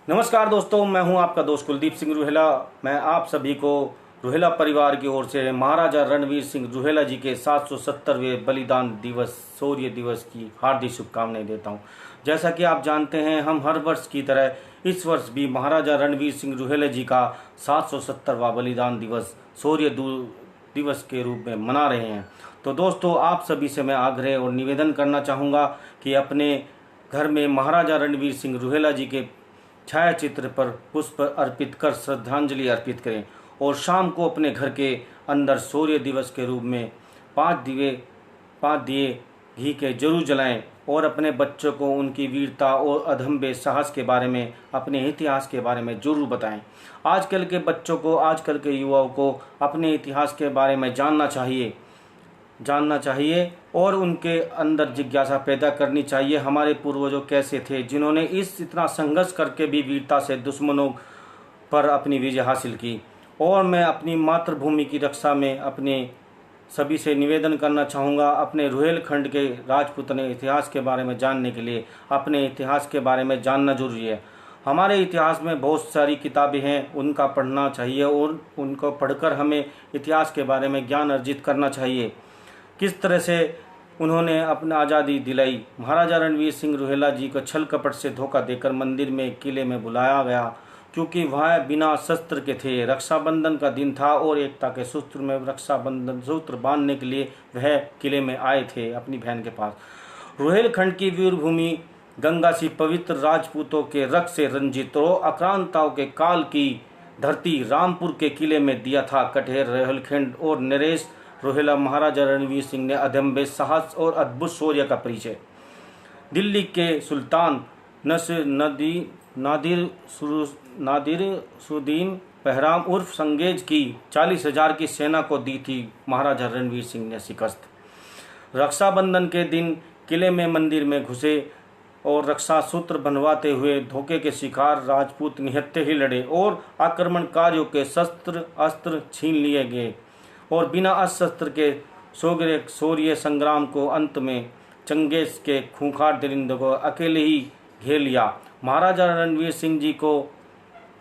नमस्कार दोस्तों, मैं हूं आपका दोस्त कुलदीप सिंह रुहेला। मैं आप सभी को रुहेला परिवार की ओर से महाराजा रणवीर सिंह रुहेला जी के 770वें बलिदान दिवस शौर्य दिवस की हार्दिक शुभकामनाएं देता हूं। जैसा कि आप जानते हैं, हम हर वर्ष की तरह इस वर्ष भी महाराजा रणवीर सिंह रुहेला जी का 770वां बलिदान दिवस शौर्य दिवस के रूप में मना रहे हैं। तो दोस्तों, आप सभी से मैं आग्रह और निवेदन करना चाहूँगा कि अपने घर में महाराजा रणवीर सिंह रुहेला जी के छायाचित्र पर पुष्प अर्पित कर श्रद्धांजलि अर्पित करें और शाम को अपने घर के अंदर शौर्य दिवस के रूप में 5 दिए घी के जरूर जलाएं और अपने बच्चों को उनकी वीरता और अदम्य साहस के बारे में, अपने इतिहास के बारे में जरूर बताएं। आजकल के बच्चों को, आजकल के युवाओं को अपने इतिहास के बारे में जानना चाहिए और उनके अंदर जिज्ञासा पैदा करनी चाहिए। हमारे पूर्वजों कैसे थे, जिन्होंने इतना संघर्ष करके भी वीरता से दुश्मनों पर अपनी विजय हासिल की। और मैं अपनी मातृभूमि की रक्षा में अपने सभी से निवेदन करना चाहूँगा, अपने रुहेलखंड के राजपूताना इतिहास के बारे में जानने के लिए अपने इतिहास के बारे में जानना जरूरी है। हमारे इतिहास में बहुत सारी किताबें हैं, उनका पढ़ना चाहिए और उनको पढ़कर हमें इतिहास के बारे में ज्ञान अर्जित करना चाहिए। किस तरह से उन्होंने अपनी आज़ादी दिलाई। महाराजा रणवीर सिंह रुहेला जी को छल कपट से धोखा देकर मंदिर में, किले में बुलाया गया, क्योंकि वह बिना शस्त्र के थे। रक्षाबंधन का दिन था और एकता के सूत्र में रक्षाबंधन सूत्र बांधने के लिए वह किले में आए थे अपनी बहन के पास। रुहेलखंड की वीरभूमि गंगा सी पवित्र, राजपूतों के रक्त से रंजित और आक्रांताओं के काल की धरती रामपुर के किले में दिया था कटेर रुहेलखंड और नरेश रुहेला महाराजा रणवीर सिंह ने अदम्य साहस और अद्भुत शौर्य का परिचय। दिल्ली के सुल्तान नादिरुद्दीन बहराम उर्फ संगेज की 40,000 की सेना को दी थी महाराजा रणवीर सिंह ने शिकस्त। रक्षाबंधन के दिन किले में मंदिर में घुसे और रक्षा सूत्र बनवाते हुए धोखे के शिकार राजपूत निहत्थे ही लड़े और आक्रमणकारियों के शस्त्र अस्त्र छीन लिए गए और बिना अस्त्र के शौर्य संग्राम को अंत में चंगेज के खूंखार दरिंदों को अकेले ही घेर लिया महाराजा रणवीर सिंह जी को,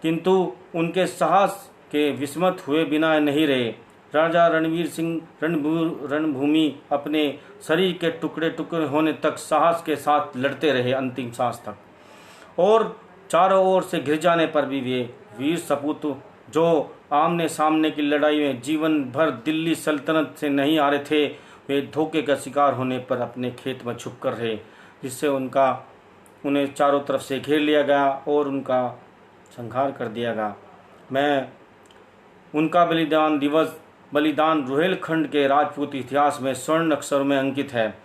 किंतु उनके साहस के विस्मत हुए बिना नहीं रहे। राजा रणवीर सिंह रणभूमि अपने शरीर के टुकड़े टुकड़े होने तक साहस के साथ लड़ते रहे अंतिम सांस तक, और चारों ओर से घिर जाने पर भी वे वीर सपूत जो आमने सामने की लड़ाई में जीवन भर दिल्ली सल्तनत से नहीं आ रहे थे, वे धोखे का शिकार होने पर अपने खेत में छुप कर रहे, जिससे उन्हें चारों तरफ से घेर लिया गया और उनका संहार कर दिया गया। मैं उनका बलिदान रुहेलखंड के राजपूत इतिहास में स्वर्ण अक्षरों में अंकित है।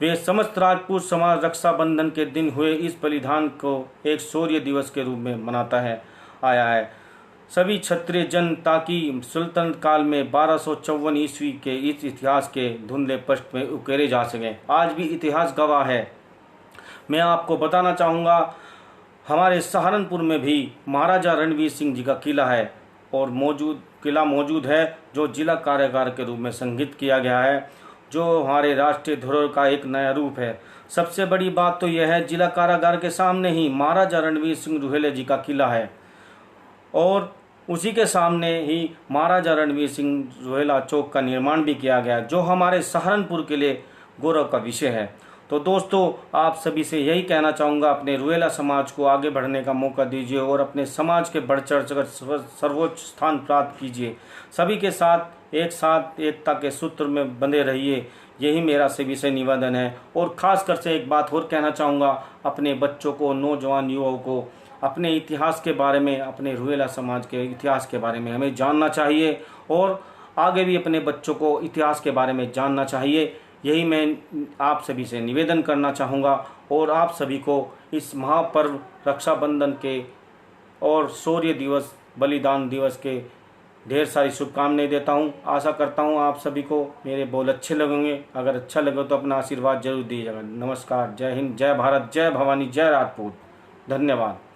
वे समस्त राजपूत समाज रक्षाबंधन के दिन हुए इस बलिदान को एक शौर्य दिवस के रूप में मनाता आया है। सभी क्षत्रिय जन ताकि सुल्तानत काल में 1254 ईस्वी के इस इतिहास के धुंधले पृष्ठ में उकेरे जा सकें। आज भी इतिहास गवाह है। मैं आपको बताना चाहूँगा, हमारे सहारनपुर में भी महाराजा रणवीर सिंह जी का किला है और किला मौजूद है, जो जिला कारागार के रूप में संगठित किया गया है, जो हमारे राष्ट्रीय धरोहर का एक नया रूप है। सबसे बड़ी बात तो यह है, जिला कारागार के सामने ही महाराजा रणवीर सिंह रुहेला जी का किला है और उसी के सामने ही महाराजा रणवीर सिंह रुहेला चौक का निर्माण भी किया गया, जो हमारे सहारनपुर के लिए गौरव का विषय है। तो दोस्तों, आप सभी से यही कहना चाहूँगा, अपने रुहेला समाज को आगे बढ़ने का मौका दीजिए और अपने समाज के बढ़ चढ़ कर सर्वोच्च स्थान प्राप्त कीजिए। सभी के साथ एकता के सूत्र में बंधे रहिए, यही मेरा सभी से निवेदन है। और ख़ासकर से एक बात और कहना चाहूँगा, अपने बच्चों को, नौजवान युवाओं को अपने इतिहास के बारे में, अपने रुहेला समाज के इतिहास के बारे में हमें जानना चाहिए और आगे भी अपने बच्चों को इतिहास के बारे में जानना चाहिए। यही मैं आप सभी से निवेदन करना चाहूँगा और आप सभी को इस महापर्व रक्षाबंधन के और शौर्य दिवस, बलिदान दिवस के ढेर सारी शुभकामनाएं देता हूँ। आशा करता हूँ आप सभी को मेरे बोल अच्छे लगेंगे। अगर अच्छा लगे तो अपना आशीर्वाद जरूर दीजिएगा। नमस्कार, जय हिंद, जय भारत, जय भवानी, जय राजपूत। धन्यवाद।